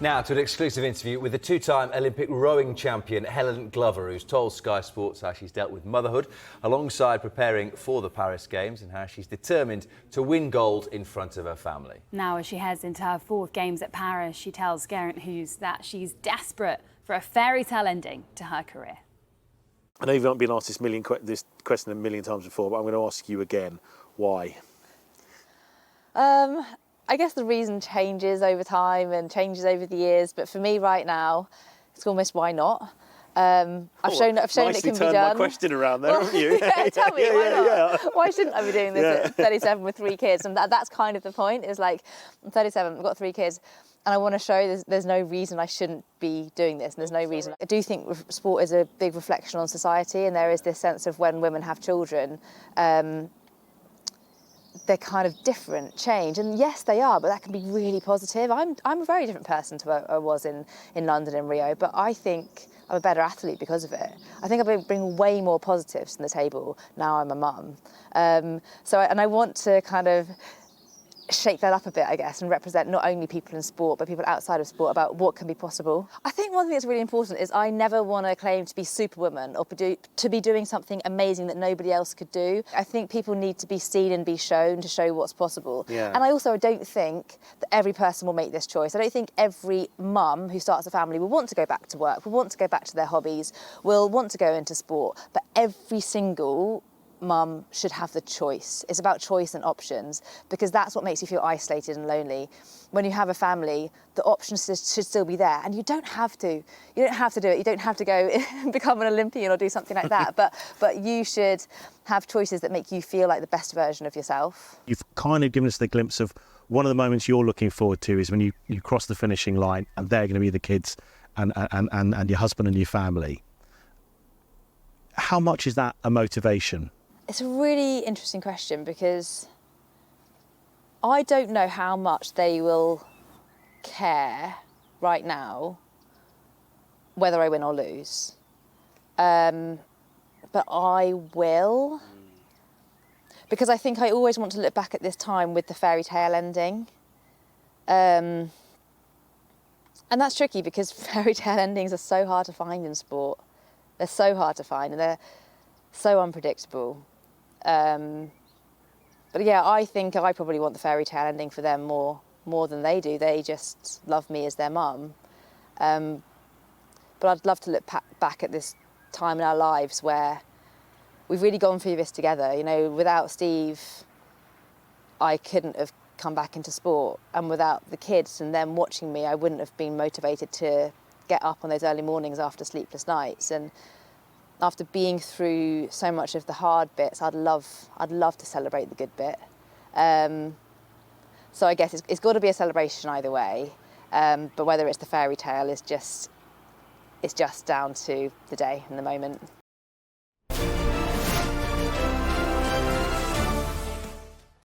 Now to an exclusive interview with the two-time Olympic rowing champion Helen Glover, who's told Sky Sports how she's dealt with motherhood alongside preparing for the Paris Games and how she's determined to win gold in front of her family. Now, as she heads into her fourth Games at Paris, she tells Geraint Hughes that she's desperate for a fairy tale ending to her career. I know you've not been asked this question a million times before, but I'm going to ask you again. Why? I guess the reason changes over time and changes over the years, but for me right now, it's almost why not. I've shown it can be done. Turned my question around there, haven't you? Yeah, tell me, why not? Yeah. Why shouldn't I be doing this at 37 with 3 kids? And that's kind of the point. Is like, I'm 37, I've got 3 kids, and I want to show there's no reason I shouldn't be doing this, and there's no reason. I do think sport is a big reflection on society, and there is this sense of when women have children, they're kind of different, change, and yes they are, but that can be really positive. I'm a very different person to what I was in London and Rio, but I think I'm a better athlete because of it. I think I bring way more positives to the table now I'm a mum. And I want to kind of shake that up a bit, I guess, and represent not only people in sport, but people outside of sport about what can be possible. I think one thing that's really important is I never want to claim to be superwoman or to be doing something amazing that nobody else could do. I think people need to be seen and be shown to show what's possible. Yeah. And I also don't think that every person will make this choice. I don't think every mum who starts a family will want to go back to work, will want to go back to their hobbies, will want to go into sport, but every single mum should have the choice. It's about choice and options, because that's what makes you feel isolated and lonely. When you have a family, the options should still be there, and you don't have to. You don't have to do it. You don't have to go become an Olympian or do something like that. But you should have choices that make you feel like the best version of yourself. You've kind of given us the glimpse of one of the moments you're looking forward to is when you cross the finishing line and they're going to be the kids and your husband and your family. How much is that a motivation? It's a really interesting question, because I don't know how much they will care right now whether I win or lose. But I will, because I think I always want to look back at this time with the fairy tale ending. And that's tricky, because fairy tale endings are so hard to find in sport. They're so hard to find, and they're so unpredictable. But yeah, I think I probably want the fairy tale ending for them more than they do. They just love me as their mum. But I'd love to look back at this time in our lives where we've really gone through this together. You know, without Steve, I couldn't have come back into sport, and without the kids and them watching me, I wouldn't have been motivated to get up on those early mornings after sleepless nights. And after being through so much of the hard bits, I'd love to celebrate the good bit. So I guess it's got to be a celebration either way. But whether it's the fairy tale is just down to the day and the moment.